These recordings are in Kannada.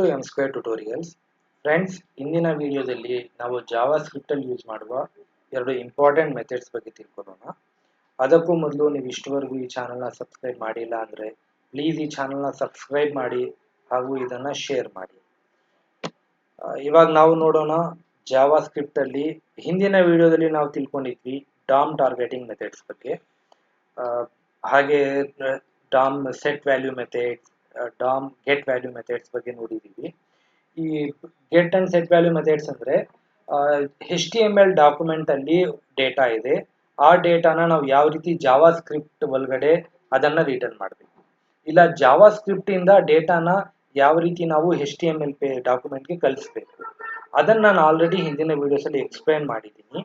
To M square tutorials. Friends, ಇಂದಿನ ವಿಡಿಯೋದಲ್ಲಿ ನಾವು ಜಾವಾ ಸ್ಕ್ರಿಪ್ಟ್ ಅಲ್ಲಿ ಯೂಸ್ ಮಾಡುವ ಎರಡು ಇಂಪಾರ್ಟೆಂಟ್ ಮೆಥಡ್ಸ್ ಬಗ್ಗೆ ತಿಳ್ಕೊಳ್ಳೋಣ. ಅದಕ್ಕೂ ಮೊದಲು ನೀವು ಇಷ್ಟವರೆಗೂ ಈ ಚಾನಲ್ನ ಸಬ್ಸ್ಕ್ರೈಬ್ ಮಾಡಿಲ್ಲ ಅಂದರೆ ಪ್ಲೀಸ್ ಈ ಚಾನಲ್ನ ಸಬ್ಸ್ಕ್ರೈಬ್ ಮಾಡಿ ಹಾಗೂ ಇದನ್ನು ಶೇರ್ ಮಾಡಿ. ಇವಾಗ ನಾವು ನೋಡೋಣ ಜಾವಾ ಸ್ಕ್ರಿಪ್ಟ್ ಅಲ್ಲಿ. ಹಿಂದಿನ ವಿಡಿಯೋದಲ್ಲಿ ನಾವು ತಿಳ್ಕೊಂಡಿದ್ವಿ ಡಾಮ್ ಟಾರ್ಗೆಟಿಂಗ್ ಮೆಥಡ್ಸ್ ಬಗ್ಗೆ, ಹಾಗೆ dam set value methods, dam get value methods ಬಗ್ಗೆ ನೋಡಿದ್ದೀವಿ. ಈ get and set value methods ಅಂದರೆ HTML ಡಾಕ್ಯುಮೆಂಟ್ ಅಲ್ಲಿ ಡೇಟಾ ಇದೆ, ಆ ಡೇಟಾನ ನಾವು ಯಾವ ರೀತಿ ಜಾವಾ ಸ್ಕ್ರಿಪ್ಟ್ ಒಳಗಡೆ ಅದನ್ನು ರಿಟರ್ನ್ ಮಾಡಬೇಕು, ಇಲ್ಲ ಜಾವಾ ಸ್ಕ್ರಿಪ್ಟ್ ಇಂದ ಡೇಟಾನ ಯಾವ ರೀತಿ ನಾವು HTML ಡಾಕ್ಯುಮೆಂಟ್ಗೆ ಕಳಿಸ್ಬೇಕು, ಅದನ್ನು ನಾನು ಆಲ್ರೆಡಿ ಹಿಂದಿನ ವಿಡಿಯೋಸ್ ಅಲ್ಲಿ ಎಕ್ಸ್ಪ್ಲೈನ್ ಮಾಡಿದ್ದೀನಿ.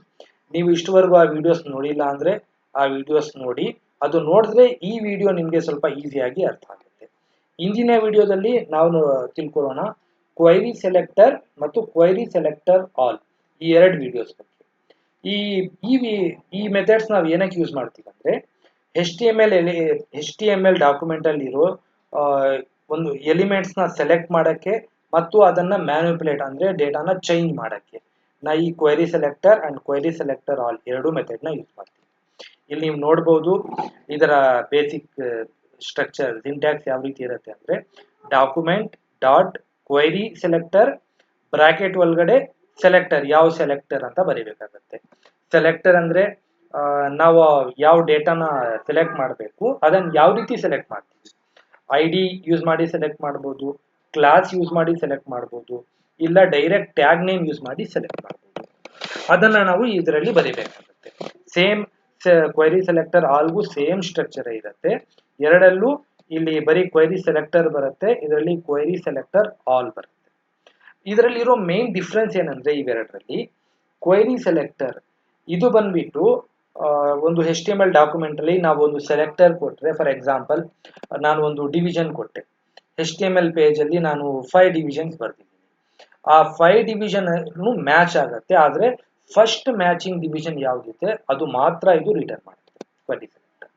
ನೀವು ಇಷ್ಟವರೆಗೂ ಆ ವಿಡಿಯೋಸ್ ನೋಡಿಲ್ಲ ಅಂದರೆ ಆ ವಿಡಿಯೋಸ್ ನೋಡಿ. ಅದು ನೋಡಿದ್ರೆ ಈ ವಿಡಿಯೋ ನಿಮಗೆ ಸ್ವಲ್ಪ ಈಸಿಯಾಗಿ ಅರ್ಥ ಆಗುತ್ತೆ. ಇಂದಿನ ವಿಡಿಯೋದಲ್ಲಿ ನಾವು ತಿಳ್ಕೊಳ್ಳೋಣ ಕ್ವೈರಿ ಸೆಲೆಕ್ಟರ್ ಮತ್ತು ಕ್ವೈರಿ ಸೆಲೆಕ್ಟರ್ ಆಲ್, ಈ ಎರಡು ವಿಡಿಯೋಸ್ ಬಗ್ಗೆ. ಈ ಮೆಥಡ್ಸ್ ನಾವು ಏನಕ್ಕೆ ಯೂಸ್ ಮಾಡ್ತೀವಿ ಅಂದರೆ HTML ಡಾಕ್ಯುಮೆಂಟ್ ಅಲ್ಲಿರೋ ಒಂದು ಎಲಿಮೆಂಟ್ಸ್ನ ಸೆಲೆಕ್ಟ್ ಮಾಡೋಕ್ಕೆ ಮತ್ತು ಅದನ್ನು ಮ್ಯಾನಿಪುಲೇಟ್ ಅಂದರೆ ಡೇಟಾನ ಚೇಂಜ್ ಮಾಡೋಕ್ಕೆ ನಾವು ಈ query selector and query selector all ಎರಡು ಮೆಥಡ್ನ ಯೂಸ್ ಮಾಡ್ತೀವಿ. ಇಲ್ಲಿ ನೀವು ನೋಡ್ಬೋದು ಇದರ ಬೇಸಿಕ್ ಸ್ಟ್ರಕ್ಚರ್, ಸಿಂಟ್ಯಾಕ್ಸ್ ಯಾವ ರೀತಿ ಇರುತ್ತೆ ಅಂದರೆ document dot query selector bracket ಒಳಗಡೆ ಸೆಲೆಕ್ಟರ್, ಯಾವ ಸೆಲೆಕ್ಟರ್ ಅಂತ ಬರೀಬೇಕಾಗತ್ತೆ. ಸೆಲೆಕ್ಟರ್ ಅಂದರೆ ನಾವು ಯಾವ ಡೇಟಾನ ಸೆಲೆಕ್ಟ್ ಮಾಡಬೇಕು ಅದನ್ನು ಯಾವ ರೀತಿ ಸೆಲೆಕ್ಟ್ ಮಾಡ್ತೀವಿ. ID ಯೂಸ್ ಮಾಡಿ ಸೆಲೆಕ್ಟ್ ಮಾಡ್ಬೋದು, ಕ್ಲಾಸ್ ಯೂಸ್ ಮಾಡಿ ಸೆಲೆಕ್ಟ್ ಮಾಡ್ಬೋದು, ಇಲ್ಲ ಡೈರೆಕ್ಟ್ ಟ್ಯಾಗ್ ನೇಮ್ ಯೂಸ್ ಮಾಡಿ ಸೆಲೆಕ್ಟ್ ಮಾಡ್ಬೋದು. ಅದನ್ನು ನಾವು ಇದರಲ್ಲಿ ಬರೀಬೇಕಾಗುತ್ತೆ. ಸೇಮ್ ಕ್ವೈರಿ ಸೆಲೆಕ್ಟರ್ ಆಲ್ಗೂ ಸೇಮ್ ಸ್ಟ್ರಕ್ಚರ್ ಇರುತ್ತೆ. ಎರಡಲ್ಲೂ ಇಲ್ಲಿ ಬರೀ ಕ್ವೈರಿ ಸೆಲೆಕ್ಟರ್ ಬರುತ್ತೆ, ಇದರಲ್ಲಿ ಕ್ವೈರಿ ಸೆಲೆಕ್ಟರ್ ಆಲ್ ಬರುತ್ತೆ. ಇದರಲ್ಲಿರೋ ಮೇನ್ ಡಿಫ್ರೆನ್ಸ್ ಏನಂದ್ರೆ ಇವೆರಡರಲ್ಲಿ ಕ್ವೈರಿ ಸೆಲೆಕ್ಟರ್ ಇದು ಬಂದ್ಬಿಟ್ಟು ಒಂದು HTML ಡಾಕ್ಯುಮೆಂಟ್ ಅಲ್ಲಿ ನಾವು ಒಂದು ಸೆಲೆಕ್ಟರ್ ಕೊಟ್ಟರೆ, ಫಾರ್ ಎಕ್ಸಾಂಪಲ್ ನಾನು ಒಂದು ಡಿವಿಷನ್ ಕೊಟ್ಟೆ. HTML ಪೇಜ್ ಅಲ್ಲಿ ನಾನು 5 ಡಿವಿಷನ್ಸ್ ಬರ್ತಿದ್ದೀನಿ. ಆ 5 ಡಿವಿಷನ್ ಮ್ಯಾಚ್ ಆಗುತ್ತೆ, ಆದರೆ ಫಸ್ಟ್ ಮ್ಯಾಚಿಂಗ್ ಡಿವಿಷನ್ ಯಾವುದಿದೆ ಅದು ಮಾತ್ರ ಇದು ರಿಟರ್ನ್ ಮಾಡುತ್ತೆ query selector.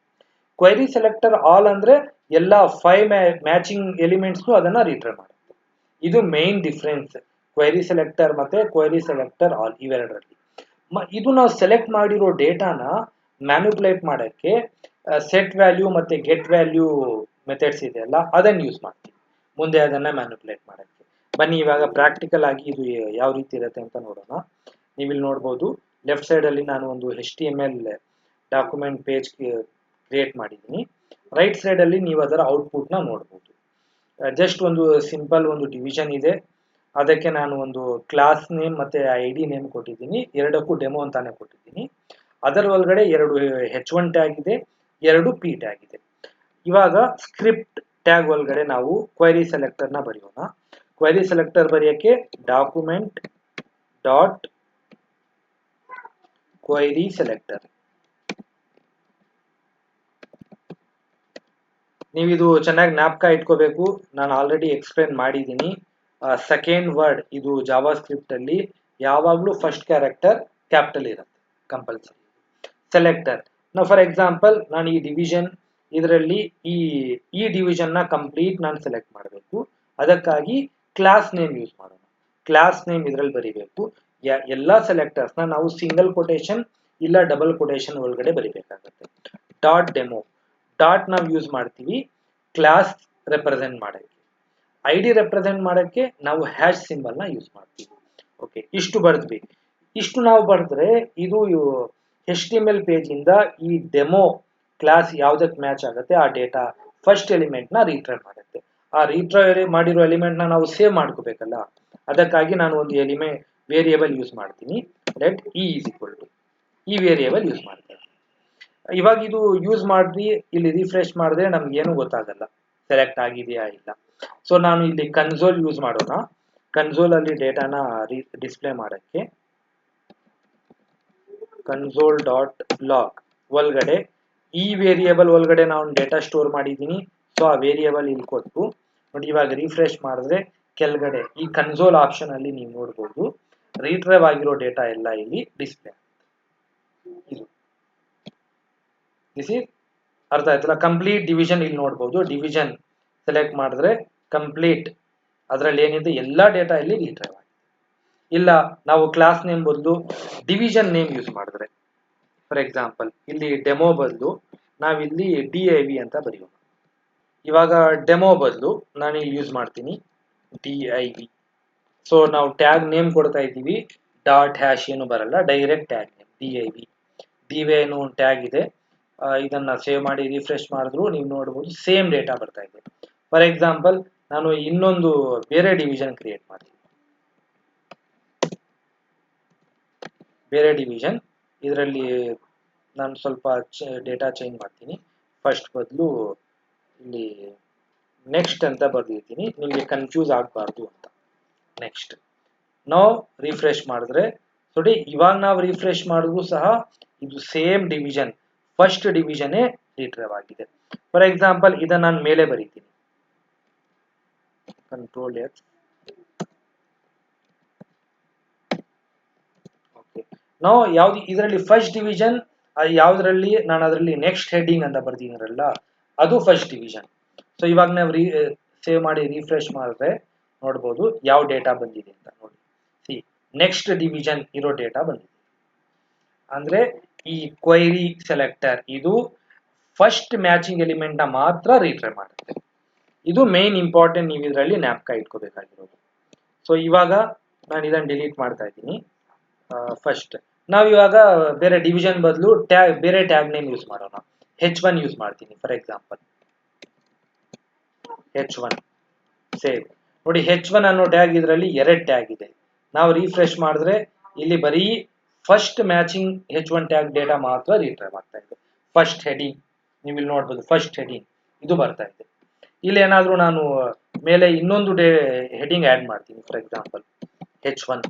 Query selector all ಅಂದ್ರೆ ಎಲ್ಲ 5 ಮ್ಯಾಚಿಂಗ್ ಎಲಿಮೆಂಟ್ಸ್ ಅದನ್ನ ರಿಟರ್ನ್ ಮಾಡುತ್ತೆ. ಇದು ಮೇನ್ ಡಿಫ್ರೆನ್ಸ್ ಕ್ವೈರಿ ಸೆಲೆಕ್ಟರ್ ಮತ್ತೆ ಕ್ವೈರಿ ಸೆಲೆಕ್ಟರ್ ಆಲ್ ಇವೆರಡರಲ್ಲಿ. ಇದು ನಾವು ಸೆಲೆಕ್ಟ್ ಮಾಡಿರೋ ಡೇಟಾನ ಮ್ಯಾನಿಪುಲೇಟ್ ಮಾಡೋಕ್ಕೆ ಸೆಟ್ ವ್ಯಾಲ್ಯೂ ಮತ್ತೆ ಗೆಟ್ ವ್ಯಾಲ್ಯೂ ಮೆಥಡ್ಸ್ ಇದೆಯಲ್ಲ ಅದನ್ನು ಯೂಸ್ ಮಾಡ್ತೀವಿ ಮುಂದೆ ಅದನ್ನ ಮ್ಯಾನಿಪುಲೇಟ್ ಮಾಡೋಕ್ಕೆ. ಬನ್ನಿ ಇವಾಗ ಪ್ರಾಕ್ಟಿಕಲ್ ಆಗಿ ಇದು ಯಾವ ರೀತಿ ಇರುತ್ತೆ ಅಂತ ನೋಡೋಣ. ನೀವಿಲ್ಲಿ ನೋಡ್ಬೋದು ಲೆಫ್ಟ್ ಸೈಡ್ ಅಲ್ಲಿ ನಾನು ಒಂದು HTML ಡಾಕ್ಯುಮೆಂಟ್ ಪೇಜ್ ಕ್ರಿಯೇಟ್ ಮಾಡಿದ್ದೀನಿ. ರೈಟ್ ಸೈಡ್ ಅಲ್ಲಿ ನೀವು ಅದರ ಔಟ್ಪುಟ್ ನ ನೋಡ್ಬೋದು. ಜಸ್ಟ್ ಒಂದು ಸಿಂಪಲ್ ಒಂದು ಡಿವಿಷನ್ ಇದೆ, ಅದಕ್ಕೆ ನಾನು ಒಂದು ಕ್ಲಾಸ್ ನೇಮ್ ಮತ್ತೆ ID ನೇಮ್ ಕೊಟ್ಟಿದ್ದೀನಿ, ಎರಡಕ್ಕೂ ಡೆಮೋ ಅಂತಾನೆ ಕೊಟ್ಟಿದ್ದೀನಿ. ಅದರ ಒಳಗಡೆ ಎರಡು H1 ಟ್ಯಾಗ್ ಇದೆ, ಎರಡು P ಟ್ಯಾಗ್ ಇದೆ. ಇವಾಗ ಸ್ಕ್ರಿಪ್ಟ್ ಟ್ಯಾಗ್ ಒಳಗಡೆ ನಾವು ಕ್ವೈರಿ ಸೆಲೆಕ್ಟರ್ ನ ಬರೆಯೋಣ. ಕ್ವೈರಿ ಸೆಲೆಕ್ಟರ್ ಬರೆಯೋಕ್ಕೆ ಡಾಕ್ಯುಮೆಂಟ್ ಡಾಟ್ ಕ್ವೈರಿ ಸೆಲೆಕ್ಟರ್. ನೀವು ಇದು ಚೆನ್ನಾಗಿ ಜ್ಞಾಪಕ ಇಟ್ಕೋಬೇಕು, ನಾನು ಆಲ್ರೆಡಿ ಎಕ್ಸ್ಪ್ಲೇನ್ ಮಾಡಿದ್ದೀನಿ. ಸೆಕೆಂಡ್ ವರ್ಡ್ ಇದು ಜಾವಾ ಸ್ಕ್ರಿಪ್ಟ್ ಅಲ್ಲಿ ಯಾವಾಗಲೂ ಫಸ್ಟ್ ಕ್ಯಾರೆಕ್ಟರ್ ಕ್ಯಾಪಿಟಲ್ ಇರುತ್ತೆ ಕಂಪಲ್ಸರಿ. ಸೆಲೆಕ್ಟರ್ ನಾವು ಫಾರ್ ಎಕ್ಸಾಂಪಲ್ ನಾನು ಈ ಡಿವಿಷನ್ ಇದರಲ್ಲಿ ಈ ಡಿವಿಷನ್ ನ ಕಂಪ್ಲೀಟ್ ನಾನು ಸೆಲೆಕ್ಟ್ ಮಾಡಬೇಕು, ಅದಕ್ಕಾಗಿ ಕ್ಲಾಸ್ ನೇಮ್ ಯೂಸ್ ಮಾಡೋಣ. ಕ್ಲಾಸ್ ನೇಮ್ ಇದರಲ್ಲಿ ಬರೀಬೇಕು. ಎಲ್ಲ ಸೆಲೆಕ್ಟರ್ಸ್ನ ನಾವು ಸಿಂಗಲ್ ಕೊಟೇಶನ್ ಇಲ್ಲ ಡಬಲ್ ಕೊಟೇಶನ್ ಒಳಗಡೆ ಬರೀಬೇಕಾಗುತ್ತೆ. ಡಾಟ್ ಡೆಮೋ ಡಾಟ್ ನಾವು ಯೂಸ್ ಮಾಡ್ತೀವಿ ಕ್ಲಾಸ್ ರೆಪ್ರೆಸೆಂಟ್ ಮಾಡೋಕ್ಕೆ. ID ರೆಪ್ರೆಸೆಂಟ್ ಮಾಡೋಕ್ಕೆ ನಾವು ಹ್ಯಾಶ್ ಸಿಂಬಲ್ನ ಯೂಸ್ ಮಾಡ್ತೀವಿ. ಓಕೆ, ಇಷ್ಟು ಬರೆದ್ವಿ. ಇಷ್ಟು ನಾವು ಬರೆದ್ರೆ ಇದು HTML ಪೇಜಿಂದ ಈ ಡೆಮೋ ಕ್ಲಾಸ್ ಯಾವುದಕ್ಕೆ ಮ್ಯಾಚ್ ಆಗುತ್ತೆ ಆ ಡೇಟಾ ಫಸ್ಟ್ ಎಲಿಮೆಂಟ್ನ ರಿಟ್ರೈವ್ ಮಾಡುತ್ತೆ. ಆ ರಿಟ್ರೈವ್ ಮಾಡಿರೋ ಎಲಿಮೆಂಟ್ನ ನಾವು ಸೇವ್ ಮಾಡ್ಕೋಬೇಕಲ್ಲ, ಅದಕ್ಕಾಗಿ ನಾನು ಒಂದು ವೇರಿಯೇಬಲ್ ಯೂಸ್ ಮಾಡ್ತೀನಿ. Let E is equal to ಈ ವೇರಿಯೇಬಲ್ ಯೂಸ್ ಮಾಡ್ತೀನಿ. ಇವಾಗ ಇದು ಯೂಸ್ ಮಾಡಿ ಇಲ್ಲಿ ರಿಫ್ರೆಶ್ ಮಾಡಿದ್ರೆ ನಮ್ಗೆ ಏನು ಗೊತ್ತಾಗಲ್ಲ ಸೆಲೆಕ್ಟ್ ಆಗಿದೆಯಾ ಇಲ್ಲ. ಸೊ ನಾನು ಇಲ್ಲಿ ಕನ್ಸೋಲ್ ಯೂಸ್ ಮಾಡೋಣ. ಕನ್ಸೋಲ್ ಅಲ್ಲಿ ಡೇಟಾನ ಡಿಸ್ಪ್ಲೇ ಮಾಡೋಕ್ಕೆ ಕನ್ಸೋಲ್ ಡಾಟ್ ಲಾಗ್ ಒಳಗಡೆ ಈ ವೇರಿಯೇಬಲ್ ಒಳಗಡೆ ನಾನು ಡೇಟಾ ಸ್ಟೋರ್ ಮಾಡಿದ್ದೀನಿ. ಸೊ ಆ ವೇರಿಯೇಬಲ್ ಇಲ್ಲಿ ಕೊಟ್ಟು ನೋಡಿ, ಇವಾಗ ರಿಫ್ರೆಶ್ ಮಾಡಿದ್ರೆ ಕೆಳಗಡೆ ಈ ಕನ್ಸೋಲ್ ಆಪ್ಷನ್ ಅಲ್ಲಿ ನೀವು ನೋಡ್ಬೋದು ರಿಟ್ರೈವ್ ಆಗಿರೋ ಡೇಟಾ ಎಲ್ಲ ಇಲ್ಲಿ ಡಿಸ್ಪ್ಲೇ ಇದು. ಅರ್ಥ ಆಯ್ತಲ್ಲ? ಕಂಪ್ಲೀಟ್ ಡಿವಿಷನ್ ಇಲ್ಲಿ ನೋಡ್ಬೋದು. ಡಿವಿಷನ್ ಸೆಲೆಕ್ಟ್ ಮಾಡಿದ್ರೆ ಕಂಪ್ಲೀಟ್ ಅದರಲ್ಲಿ ಏನಿದೆ ಎಲ್ಲ ಡೇಟಾ ಇಲ್ಲಿ ರೀಟ್ರೈವ್ ಆಗಿದೆ. ಇಲ್ಲ ನಾವು ಕ್ಲಾಸ್ ನೇಮ್ ಬದಲು ಡಿವಿಷನ್ ನೇಮ್ ಯೂಸ್ ಮಾಡಿದ್ರೆ, ಫಾರ್ ಎಕ್ಸಾಂಪಲ್ ಇಲ್ಲಿ ಡೆಮೋ ಬದಲು ನಾವಿಲ್ಲಿ DIV ಅಂತ ಬರೆಯೋಣ. ಇವಾಗ ಡೆಮೋ ಬದಲು ನಾನು ಇಲ್ಲಿ ಯೂಸ್ ಮಾಡ್ತೀನಿ DIV. ಸೊ ನಾವು ಟ್ಯಾಗ್ ನೇಮ್ ಕೊಡ್ತಾ ಇದ್ದೀವಿ, ಡಾಟ್ ಹ್ಯಾಶ್ ಏನು ಬರಲ್ಲ, direct tag name DIV. DIV ಏನು ಒಂದು ಟ್ಯಾಗ್ ಇದೆ. ಇದನ್ನ ಸೇವ್ ಮಾಡಿ ರಿಫ್ರೆಶ್ ಮಾಡಿದ್ರು ನೀವು ನೋಡ್ಬೋದು ಸೇಮ್ ಡೇಟಾ ಬರ್ತಾ ಇದೆ. ಫಾರ್ ಎಕ್ಸಾಂಪಲ್ ನಾನು ಇನ್ನೊಂದು ಬೇರೆ ಡಿವಿಷನ್ ಕ್ರಿಯೇಟ್ ಮಾಡ್ತೀನಿ. ಬೇರೆ ಡಿವಿಷನ್ ಇದರಲ್ಲಿ ನಾನು ಸ್ವಲ್ಪ ಡೇಟಾ ಚೇಂಜ್ ಮಾಡ್ತೀನಿ. ಫಸ್ಟ್ ಬದಲು ಇಲ್ಲಿ ನೆಕ್ಸ್ಟ್ ಅಂತ ಬರ್ದಿರ್ತೀನಿ, ನಿಮಗೆ ಕನ್ಫ್ಯೂಸ್ ಆಗಬಾರ್ದು ಅಂತ. ನೆಕ್ಸ್ಟ್ ನಾವು ರಿಫ್ರೆಶ್ ಮಾಡಿದ್ರೆ ನೋಡಿ, ಇವಾಗ ನಾವು ರಿಫ್ರೆಶ್ ಮಾಡಿದ್ರು ಸಹ ಇದು ಸೇಮ್ ಡಿವಿಷನ್, ಫಸ್ಟ್ ಡಿವಿಷನ್ನೇ ರೀಟ್ರೈವ್ ಆಗಿದೆ. ಫಾರ್ ಎಕ್ಸಾಂಪಲ್ ಇದನ್ನ ನಾನು ಮೇಲೆ ಬರೀತೀನಿ, ಕಂಟ್ರೋಲ್ X. ಓಕೆ, ನಾವು ಯಾವ್ದು ಇದರಲ್ಲಿ ಫಸ್ಟ್ ಡಿವಿಷನ್ ಯಾವ್ದ್ರಲ್ಲಿ ನಾನು ಅದರಲ್ಲಿ ನೆಕ್ಸ್ಟ್ ಹೆಡ್ಡಿಂಗ್ ಅಂತ ಬರ್ದಿದ್ದೀನಲ್ಲ ಅದು ಫಸ್ಟ್ ಡಿವಿಷನ್. ಸೊ ಇವಾಗ ನಾವು ಸೇವ್ ಮಾಡಿ ರಿಫ್ರೆಶ್ ಮಾಡಿದ್ರೆ ನೋಡ್ಬೋದು ಯಾವ ಡೇಟಾ ಬಂದಿದೆ ಅಂತ. ನೋಡಿ, ಸಿ ನೆಕ್ಸ್ಟ್ ಡಿವಿಷನ್ ಇರೋ ಡೇಟಾ ಬಂದಿದೆ. ಅಂದ್ರೆ ಈ ಕ್ವೈರಿ ಸೆಲೆಕ್ಟರ್ ಇದು ಫಸ್ಟ್ ಮ್ಯಾಚಿಂಗ್ ಎಲಿಮೆಂಟ್ ನ ಮಾತ್ರ ರೀಟ್ರೈವ್ ಮಾಡುತ್ತೆ. ಇದು ಮೇನ್ ಇಂಪಾರ್ಟೆಂಟ್, ನೀವು ಇದರಲ್ಲಿ ಜ್ಞಾಪಕ ಇಟ್ಕೋಬೇಕಾಗಿರೋದು. ಸೊ ಇವಾಗ ನಾನು ಇದನ್ನು ಡಿಲೀಟ್ ಮಾಡ್ತಾ ಇದ್ದೀನಿ. ಫಸ್ಟ್ ನಾವು ಇವಾಗ ಬೇರೆ ಡಿವಿಷನ್ ಬದಲು ಬೇರೆ ಟ್ಯಾಗ್ ನೇಮ್ ಯೂಸ್ ಮಾಡೋಣ. H1 ಯೂಸ್ ಮಾಡ್ತೀನಿ ಫಾರ್ ಎಕ್ಸಾಂಪಲ್. H1 save. ನೋಡಿ H1 ಅನ್ನೋ ಟ್ಯಾಗ್ ಇದರಲ್ಲಿ ಎರಡು ಟ್ಯಾಗ್ ಇದೆ. ನಾವು ರಿಫ್ರೆಶ್ ಮಾಡಿದ್ರೆ ಇಲ್ಲಿ ಬರೀ first matching H1 tag data ಮಾತ್ರ ರೀಟ್ರೈವ್ ಆಗ್ತಾ ಇದೆ. ಫಸ್ಟ್ ಹೆಡಿಂಗ್ ನೀವು ಇಲ್ಲಿ ನೋಡ್ಬೋದು, ಫಸ್ಟ್ ಹೆಡಿಂಗ್ ಇದು ಬರ್ತಾ ಇದೆ. ಇಲ್ಲಿ ಏನಾದರೂ ನಾನು ಮೇಲೆ ಇನ್ನೊಂದು ಹೆಡಿಂಗ್ ಆಡ್ ಮಾಡ್ತೀನಿ, for example H1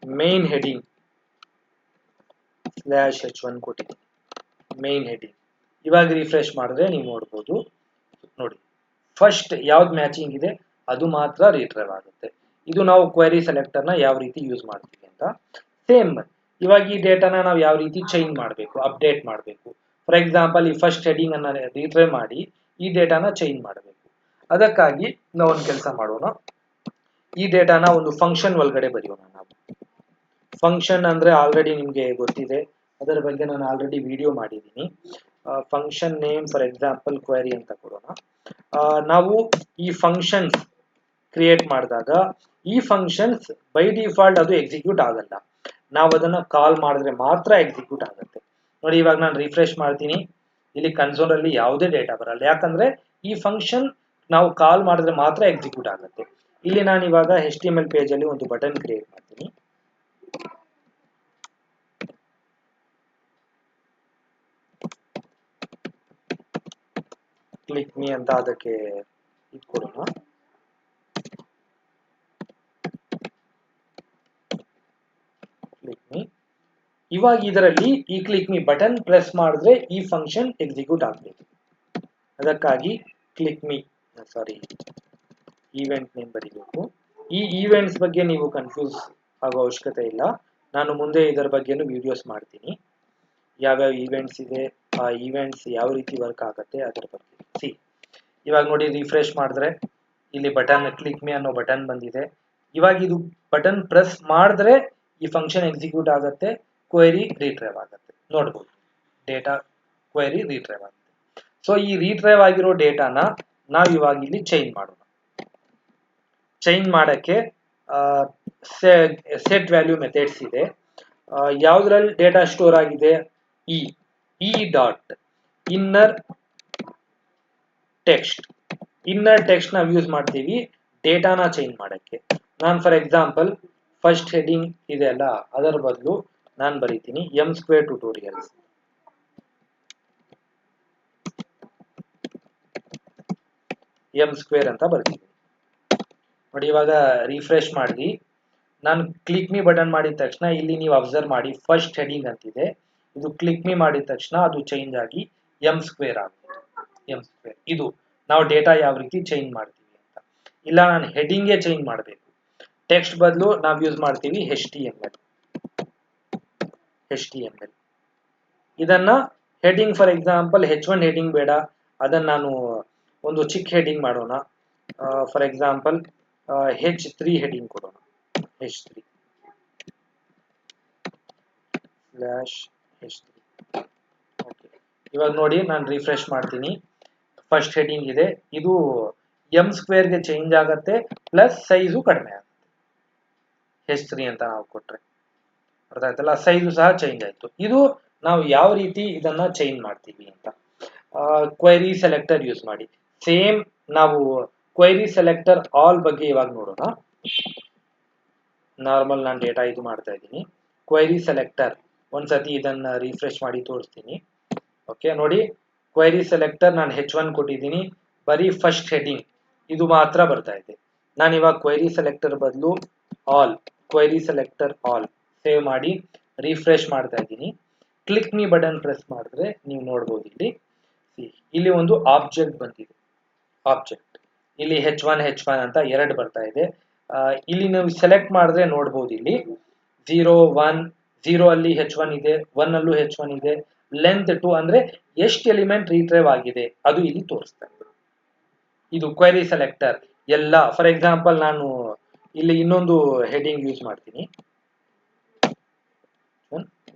main heading /H1 ಕೊಟ್ಟಿದ್ದೀನಿ, ಮೇನ್ ಹೆಡಿಂಗ್. ಇವಾಗ ರಿಫ್ರೆಶ್ ಮಾಡಿದ್ರೆ ನೀವು ನೋಡ್ಬೋದು, ನೋಡಿ ಫಸ್ಟ್ ಯಾವ್ದು ಮ್ಯಾಚಿಂಗ್ ಇದೆ ಅದು ಮಾತ್ರ ರೀಟ್ರೈವ್ ಆಗುತ್ತೆ. ಇದು ನಾವು ಕ್ವೆರಿ ಸೆಲೆಕ್ಟರ್ನ ಯಾವ ರೀತಿ ಯೂಸ್ ಮಾಡ್ತೀವಿ ಅಂತ. ಸೇಮ್ ಇವಾಗ ಈ ಡೇಟಾನ ನಾವು ಯಾವ ರೀತಿ ಚೇಂಜ್ ಮಾಡಬೇಕು, ಅಪ್ಡೇಟ್ ಮಾಡಬೇಕು. ಫಾರ್ ಎಕ್ಸಾಂಪಲ್ ಈ ಫಸ್ಟ್ ಹೆಡಿಂಗ್ ಅನ್ನ ರೀಟ್ರೈವ್ ಮಾಡಿ ಈ ಡೇಟಾನ ಚೇಂಜ್ ಮಾಡಬೇಕು. ಅದಕ್ಕಾಗಿ ನಾವು ಒಂದು ಕೆಲಸ ಮಾಡೋಣ, ಈ ಡೇಟಾನ ಒಂದು ಫಂಕ್ಷನ್ ಒಳಗಡೆ ಬರೆಯೋಣ. ನಾವು ಫಂಕ್ಷನ್ ಅಂದ್ರೆ ಆಲ್ರೆಡಿ ನಿಮಗೆ ಗೊತ್ತಿದೆ, ಅದರ ಬಗ್ಗೆ ನಾನು ಆಲ್ರೆಡಿ ವಿಡಿಯೋ ಮಾಡಿದ್ದೀನಿ. Function name for example query ಅಂತ ಕೊಡೋಣ. ನಾವು ಈ ಫಂಕ್ಷನ್ಸ್ ಕ್ರಿಯೇಟ್ ಮಾಡಿದಾಗ ಈ ಫಂಕ್ಷನ್ಸ್ ಬೈ ಡಿಫಾಲ್ಟ್ ಅದು ಎಕ್ಸಿಕ್ಯೂಟ್ ಆಗಲ್ಲ, ನಾವು ಅದನ್ನ ಕಾಲ್ ಮಾಡಿದ್ರೆ ಮಾತ್ರ ಎಕ್ಸಿಕ್ಯೂಟ್ ಆಗುತ್ತೆ. ನೋಡಿ ಇವಾಗ ನಾನು ರಿಫ್ರೆಶ್ ಮಾಡ್ತೀನಿ, ಇಲ್ಲಿ ಕನ್ಸೋಲ್ ಅಲ್ಲಿ ಯಾವುದೇ ಡೇಟಾ ಬರಲ್ಲ, ಯಾಕಂದ್ರೆ ಈ ಫಂಕ್ಷನ್ ನಾವು ಕಾಲ್ ಮಾಡಿದ್ರೆ ಮಾತ್ರ ಎಕ್ಸಿಕ್ಯೂಟ್ ಆಗುತ್ತೆ. ಇಲ್ಲಿ ನಾನು ಇವಾಗ HTML ಪೇಜ್ ಅಲ್ಲಿ ಒಂದು ಬಟನ್ ಕ್ರಿಯೇಟ್ ಮಾಡ್ತೀನಿ. ಕ್ಲಿಕ್ ಮೀ ಅಂತ ಅದಕ್ಕೆ ಇಟ್ಕೊಡೋಣ. Click me. ಇವಾಗ ಇದರಲ್ಲಿ ಈ ಕ್ಲಿಕ್ ಮೀ ಬಟನ್ ಪ್ರೆಸ್ ಮಾಡಿದ್ರೆ ಈ ಫಂಕ್ಷನ್ ಎಕ್ಸಿಕ್ಯೂಟ್ ಆಗಬೇಕು. ಅದಕ್ಕಾಗಿ ಕ್ಲಿಕ್ ಮೀ ಈವೆಂಟ್ ನೇಮ್ ಬರೀಬೇಕು. ಈ ಈವೆಂಟ್ಸ್ ಬಗ್ಗೆ ನೀವು ಕನ್ಫ್ಯೂಸ್ ಆಗೋ ಅವಶ್ಯಕತೆ ಇಲ್ಲ, ನಾನು ಮುಂದೆ ಇದರ ಬಗ್ಗೆನೂ ವಿಡಿಯೋಸ್ ಮಾಡ್ತೀನಿ. ಯಾವ್ಯಾವ ಈವೆಂಟ್ಸ್ ಇದೆ, ಆ ಈವೆಂಟ್ಸ್ ಯಾವ ರೀತಿ ವರ್ಕ್ ಆಗುತ್ತೆ ಅದರ ಬಗ್ಗೆ. ಸಿ ಇವಾಗ ನೋಡಿ ರಿಫ್ರೆಶ್ ಮಾಡಿದ್ರೆ ಇಲ್ಲಿ ಬಟನ್ ಕ್ಲಿಕ್ ಮೀ ಅನ್ನೋ ಬಟನ್ ಬಂದಿದೆ. ಇವಾಗ ಇದು ಬಟನ್ ಪ್ರೆಸ್ ಮಾಡಿದ್ರೆ ಈ ಫಂಕ್ಷನ್ ಎಕ್ಸಿಕ್ಯೂಟ್ ಆಗುತ್ತೆ, ಕ್ವೆರಿ ರೀಟ್ರೈವ್ ಆಗುತ್ತೆ. ನೋಡ್ಬೋದು ಡೇಟಾ ಕ್ವೆರಿ ರೀಟ್ರೈವ್ ಆಗುತ್ತೆ. ಸೊ ಈ ರೀಟ್ರೈವ್ ಆಗಿರೋ ಡೇಟಾನ ನಾವು ಇವಾಗ ಇಲ್ಲಿ ಚೇಂಜ್ ಮಾಡೋಣ. ಚೇಂಜ್ ಮಾಡಕ್ಕೆ ಸೆಟ್ ವ್ಯಾಲ್ಯೂ ಮೆಥಡ್ಸ್ ಇದೆ. ಯಾವ್ದ್ರಲ್ಲಿ ಡೇಟಾ ಸ್ಟೋರ್ ಆಗಿದೆ, ಇ ಡಾಟ್ ಇನ್ನರ್ ಟೆಕ್ಸ್ಟ್ ನಾವು ಯೂಸ್ ಮಾಡ್ತೀವಿ ಡೇಟಾನ ಚೇಂಜ್ ಮಾಡಕ್ಕೆ. ನಾನು ಫಾರ್ ಎಕ್ಸಾಂಪಲ್ ಫಸ್ಟ್ ಹೆಡಿಂಗ್ ಇದೆ ಅಲ್ಲ ಅದರ ಬದಲು ನಾನು ಬರೀತೀನಿ M² ಟ್ಯುಟೋರಿಯಲ್ಸ್. M² ಅಂತ ಬರ್ತೀನಿ. ನೋಡಿ ಇವಾಗ ರಿಫ್ರೆಶ್ ಮಾಡಿ ನಾನು ಕ್ಲಿಕ್ ಮೀ ಬಟನ್ ಮಾಡಿದ ತಕ್ಷಣ ಇಲ್ಲಿ ನೀವು ಅಬ್ಸರ್ವ್ ಮಾಡಿ ಫಸ್ಟ್ ಹೆಡಿಂಗ್ ಅಂತಿದೆ, ಇದು ಕ್ಲಿಕ್ ಮೀ ಮಾಡಿದ ತಕ್ಷಣ ಅದು ಚೇಂಜ್ ಆಗಿ M² ಆಗುತ್ತೆ. M². ಇದು ನಾವು ಡೇಟಾ ಯಾವ ರೀತಿ ಚೇಂಜ್ ಮಾಡ್ತೀವಿ ಅಂತ. ಇಲ್ಲ ನಾನು ಹೆಡಿಂಗೇ ಚೇಂಜ್ ಮಾಡಬೇಕು, ಟೆಕ್ಸ್ಟ್ ಬದಲು ನಾವು ಯೂಸ್ ಮಾಡ್ತೀವಿ HTML. ಇದನ್ನ heading for example H1 heading ಬೇಡ, ಅದನ್ನ ನಾನು ಒಂದು ಚಿಕ್ಕ ಹೆಡಿಂಗ್ ಮಾಡೋಣ. ಫಾರ್ ಎಕ್ಸಾಂಪಲ್ H3 ಹೆಡಿಂಗ್ ಕೊಡೋಣ. H3 slash H3. ಓಕೆ, ಇವಾಗ ನೋಡಿ ನಾನು ರಿಫ್ರೆಶ್ ಮಾಡ್ತೀನಿ. ಫಸ್ಟ್ ಹೆಡಿಂಗ್ ಇದೆ, ಇದು m² ಗೆ ಚೇಂಜ್ ಆಗುತ್ತೆ, ಪ್ಲಸ್ ಸೈಜು ಕಡಿಮೆ ಆಗುತ್ತೆ. H3 ಅಂತ ನಾವು ಕೊಟ್ರೆ ಅರ್ಥ ಆಯ್ತಲ್ಲ, ಸೈಜು ಸಹ ಚೇಂಜ್ ಆಯ್ತು. ಇದು ನಾವು ಯಾವ ರೀತಿ ಇದನ್ನ ಚೇಂಜ್ ಮಾಡ್ತೀವಿ ಅಂತ ಕ್ವೆರಿ ಸೆಲೆಕ್ಟರ್ ಯೂಸ್ ಮಾಡಿ. ಸೇಮ್ ನಾವು ಕ್ವೆರಿ ಸೆಲೆಕ್ಟರ್ ಆಲ್ ಬಗ್ಗೆ ಇವಾಗ ನೋಡೋಣ. ನಾರ್ಮಲ್ ನಾನು ಡೇಟಾ ಇದು ಮಾಡ್ತಾ ಇದ್ದೀನಿ. ಕ್ವೆರಿ ಸೆಲೆಕ್ಟರ್ ಒಂದ್ಸತಿ ಇದನ್ನ ರಿಫ್ರೆಶ್ ಮಾಡಿ ತೋರಿಸ್ತೀನಿ. ಓಕೆ ನೋಡಿ, ಕ್ವೆರಿ ಸೆಲೆಕ್ಟರ್ ನಾನು H1 ಕೊಟ್ಟಿದ್ದೀನಿ, ಬರೀ ಫಸ್ಟ್ ಹೆಡಿಂಗ್ ಇದು ಮಾತ್ರ ಬರ್ತಾ ಇದೆ. ನಾನು ಇವಾಗ ಕ್ವೆರಿ ಸೆಲೆಕ್ಟರ್ ಬದಲು all, query selector all save ಮಾಡಿ ರಿಫ್ರೆಶ್ ಮಾಡ್ತಾ ಇದ್ದೀನಿ. ಕ್ಲಿಕ್ ಮೀ ಬಟನ್ ಪ್ರೆಸ್ ಮಾಡಿದ್ರೆ ನೀವು ನೋಡ್ಬೋದು ಇಲ್ಲಿ ಒಂದು ಆಬ್ಜೆಕ್ಟ್ ಬಂದಿದೆ. ಆಬ್ಜೆಕ್ಟ್ ಇಲ್ಲಿ H1 ಅಂತ ಎರಡು ಬರ್ತಾ ಇದೆ. ಇಲ್ಲಿ ನೀವು ಸೆಲೆಕ್ಟ್ ಮಾಡಿದ್ರೆ ನೋಡ್ಬೋದು, ಇಲ್ಲಿ 0 1 0 ಅಲ್ಲಿ H1 ಇದೆ, 1 ಅಲ್ಲೂ H1 ಇದೆ, ಲೆಂತ್ 2 ಅಂದ್ರೆ ಎಷ್ಟು ಎಲಿಮೆಂಟ್ ರಿಟ್ರೈವ್ ಆಗಿದೆ ಅದು ಇಲ್ಲಿ ತೋರಿಸ್ತಾ ಇದೆ. ಇದು ಕ್ವೆರಿ ಸೆಲೆಕ್ಟರ್ ಎಲ್ಲ. ಫಾರ್ ಎಕ್ಸಾಂಪಲ್ ನಾನು ಇಲ್ಲಿ ಇನ್ನೊಂದು ಹೆಡಿಂಗ್ ಯೂಸ್ ಮಾಡ್ತೀನಿ,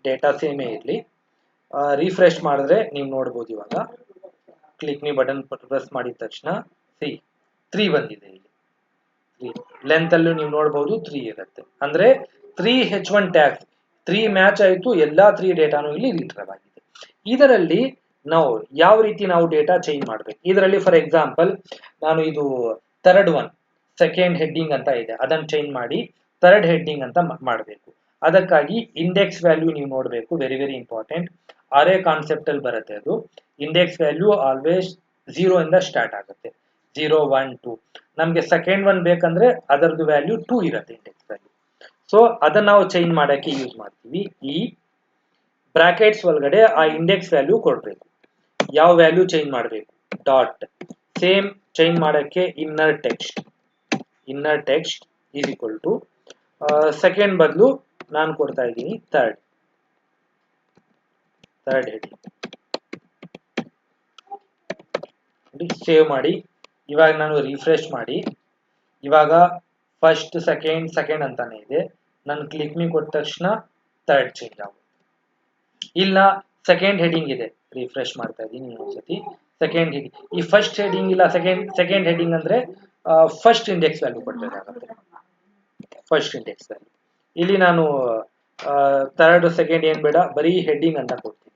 ಡೇಟಾ ಸೇಮೇ ಇರಲಿ. ರಿಫ್ರೆಶ್ ಮಾಡಿದ್ರೆ ನೀವು ನೋಡ್ಬೋದು, ಇವಾಗ ಕ್ಲಿಕ್ ಮೀ ಬಟನ್ ಪ್ರೆಸ್ ಮಾಡಿದ ತಕ್ಷಣ 3 ಬಂದಿದೆ. ಇಲ್ಲಿ ಲೆಂತ್ ಅಲ್ಲೂ ನೀವು ನೋಡ್ಬೋದು 3 ಇರುತ್ತೆ, ಅಂದ್ರೆ 3 H1 ಟ್ಯಾಗ್ 3 ಮ್ಯಾಚ್ ಆಯಿತು, ಎಲ್ಲಾ 3 ಡೇಟಾನು ಇಲ್ಲಿ ರಿಟ್ರೈವ್ ಆಗಿದೆ. ಇದರಲ್ಲಿ ನಾವು ಯಾವ ರೀತಿ ನಾವು ಡೇಟಾ ಚೇಂಜ್ ಮಾಡಬೇಕು. ಇದರಲ್ಲಿ ಫಾರ್ ಎಕ್ಸಾಂಪಲ್ ನಾನು ಇದು ಥರ್ಡ್ ಒನ್ ಸೆಕೆಂಡ್ ಹೆಡ್ಡಿಂಗ್ ಅಂತ ಇದೆ, ಅದನ್ನು ಚೇಂಜ್ ಮಾಡಿ ಥರ್ಡ್ ಹೆಡ್ಡಿಂಗ್ ಅಂತ ಮಾಡಬೇಕು. ಅದಕ್ಕಾಗಿ ಇಂಡೆಕ್ಸ್ ವ್ಯಾಲ್ಯೂ ನೀವು ನೋಡಬೇಕು, ವೆರಿ ವೆರಿ ಇಂಪಾರ್ಟೆಂಟ್. ಅರೇ ಕಾನ್ಸೆಪ್ಟ್ ಅಲ್ಲಿ ಬರುತ್ತೆ ಅದು. ಇಂಡೆಕ್ಸ್ ವ್ಯಾಲ್ಯೂ ಆಲ್ವೇಸ್ 0 ಇಂದ ಸ್ಟಾರ್ಟ್ ಆಗುತ್ತೆ, 0 1 2. ನಮಗೆ ಸೆಕೆಂಡ್ ಒನ್ ಬೇಕಂದ್ರೆ ಅದರದ್ದು ವ್ಯಾಲ್ಯೂ 2 ಇರುತ್ತೆ ಇಂಡೆಕ್ಸ್ ವ್ಯಾಲ್ಯೂ. ಸೊ ಅದನ್ನ ನಾವು ಚೇಂಜ್ ಮಾಡಕ್ಕೆ ಯೂಸ್ ಮಾಡ್ತೀವಿ. ಈ ಬ್ರಾಕೆಟ್ಸ್ ಒಳಗಡೆ ಆ ಇಂಡೆಕ್ಸ್ ವ್ಯಾಲ್ಯೂ ಕೊಡಬೇಕು. ಯಾವ ವ್ಯಾಲ್ಯೂ ಚೇಂಜ್ ಮಾಡಬೇಕು, ಡಾಟ್. ಸೇಮ್ ಚೇಂಜ್ ಮಾಡಕ್ಕೆ inner text is equal to second ಬದಲು ನಾನು ಕೊಡ್ತಾ ಇದ್ದೀನಿ ಥರ್ಡ್ ಹೆಡಿಂಗ್. ಸೇವ್ ಮಾಡಿ ಇವಾಗ ನಾನು ರಿಫ್ರೆಶ್ ಮಾಡಿ, ಇವಾಗ ಫಸ್ಟ್ ಸೆಕೆಂಡ್ ಅಂತಾನೆ ಇದೆ. ನಾನು ಕ್ಲಿಕ್ ಮೀ ಕೊಟ್ಟ ತಕ್ಷಣ ಥರ್ಡ್ ಚೇಂಜ್ ಆಗುತ್ತೆ. ಇಲ್ಲ ಸೆಕೆಂಡ್ ಹೆಡಿಂಗ್ ಇದೆ, ರಿಫ್ರೆಶ್ ಮಾಡ್ತಾ ಇದ್ದೀನಿ ಇನ್ನೊಂದ್ಸತಿ. ಸೆಕೆಂಡ್ ಹೆಡಿಂಗ್, ಈ ಫಸ್ಟ್ ಹೆಡಿಂಗ್ ಇಲ್ಲ ಸೆಕೆಂಡ್ ಹೆಡಿಂಗ್ ಅಂದ್ರೆ ಫಸ್ಟ್ ಇಂಡೆಕ್ಸ್ ವ್ಯಾಲ್ಯೂ ಕೊಡಬೇಕಾಗುತ್ತೆ. ಫಸ್ಟ್ ಇಂಡೆಕ್ಸ್ ವ್ಯಾಲ್ಯೂ ಇಲ್ಲಿ ನಾನು ಥರ್ಡ್ ಸೆಕೆಂಡ್ ಏನ್ ಬೇಡ, ಬರೀ ಹೆಡಿಂಗ್ ಅಂತ ಕೊಡ್ತೀನಿ.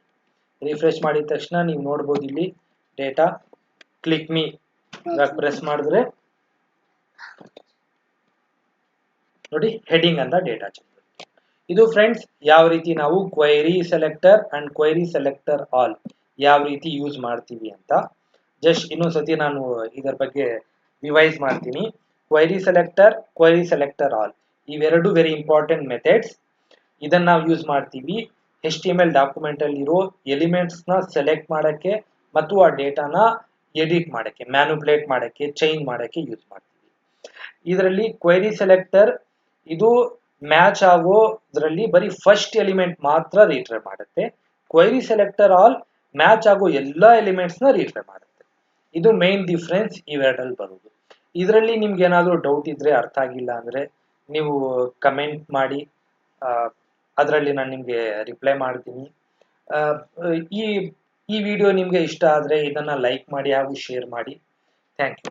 ರಿಫ್ರೆಶ್ ಮಾಡಿದ ತಕ್ಷಣ ನೀವು ನೋಡ್ಬೋದು ಇಲ್ಲಿ ಡೇಟಾ. ಕ್ಲಿಕ್ ಮೀ ಪ್ರೆಸ್ ಮಾಡಿದ್ರೆ ನೋಡಿ ಹೆಡಿಂಗ್ ಅಂತ ಡೇಟಾ ಚೇಂಜ್. ಇದು ಫ್ರೆಂಡ್ಸ್ ಯಾವ ರೀತಿ ನಾವು query selector and query selector all ಯಾವ ರೀತಿ ಯೂಸ್ ಮಾಡ್ತೀವಿ ಅಂತ. ಜಸ್ಟ್ ಇನ್ನೊಂದ್ಸತಿ ನಾನು ಇದರ ಬಗ್ಗೆ ರಿವೈಸ್ ಮಾಡ್ತೀನಿ. ಕ್ವೆರಿ ಸೆಲೆಕ್ಟರ್ ಆಲ್ ಇವೆರಡು ವೆರಿ ಇಂಪಾರ್ಟೆಂಟ್ ಮೆಥಡ್ಸ್. ಇದನ್ನ ನಾವು ಯೂಸ್ ಮಾಡ್ತೀವಿ HTML ಡಾಕ್ಯುಮೆಂಟ್ ಅಲ್ಲಿ ಇರೋ ಎಲಿಮೆಂಟ್ಸ್ ನ ಸೆಲೆಕ್ಟ್ ಮಾಡಕ್ಕೆ ಮತ್ತು ಆ ಡೇಟಾನ ಎಡಿಟ್ ಮಾಡಕ್ಕೆ, ಮ್ಯಾನುಪುಲೇಟ್ ಮಾಡಕ್ಕೆ, ಚೇಂಜ್ ಮಾಡಕ್ಕೆ ಯೂಸ್ ಮಾಡ್ತೀವಿ. ಇದರಲ್ಲಿ ಕ್ವೆರಿ ಸೆಲೆಕ್ಟರ್ ಇದು ಮ್ಯಾಚ್ ಆಗೋದ್ರಲ್ಲಿ ಬರೀ ಫಸ್ಟ್ ಎಲಿಮೆಂಟ್ ಮಾತ್ರ ರಿಟ್ರೈವ್ ಮಾಡುತ್ತೆ. ಕ್ವೆರಿ ಸೆಲೆಕ್ಟರ್ ಆಲ್ ಮ್ಯಾಚ್ ಆಗೋ ಎಲ್ಲಾ ಎಲಿಮೆಂಟ್ಸ್ ನ ರಿಟ್ರೈವ್ ಮಾಡುತ್ತೆ. ಇದು ಮೇನ್ ಡಿಫ್ರೆನ್ಸ್ ಇವೆರಡರಲ್ಲಿ ಬರೋದು. ಇದರಲ್ಲಿ ನಿಮ್ಗೆ ಏನಾದರೂ ಡೌಟ್ ಇದ್ರೆ, ಅರ್ಥ ಆಗಿಲ್ಲ ಅಂದ್ರೆ ನೀವು ಕಮೆಂಟ್ ಮಾಡಿ, ಅದರಲ್ಲಿ ನಾನು ನಿಮಗೆ ರಿಪ್ಲೈ ಮಾಡ್ತೀನಿ. ಈ ವಿಡಿಯೋ ನಿಮಗೆ ಇಷ್ಟ ಆದರೆ ಇದನ್ನ ಲೈಕ್ ಮಾಡಿ ಹಾಗೂ ಶೇರ್ ಮಾಡಿ. Thank you.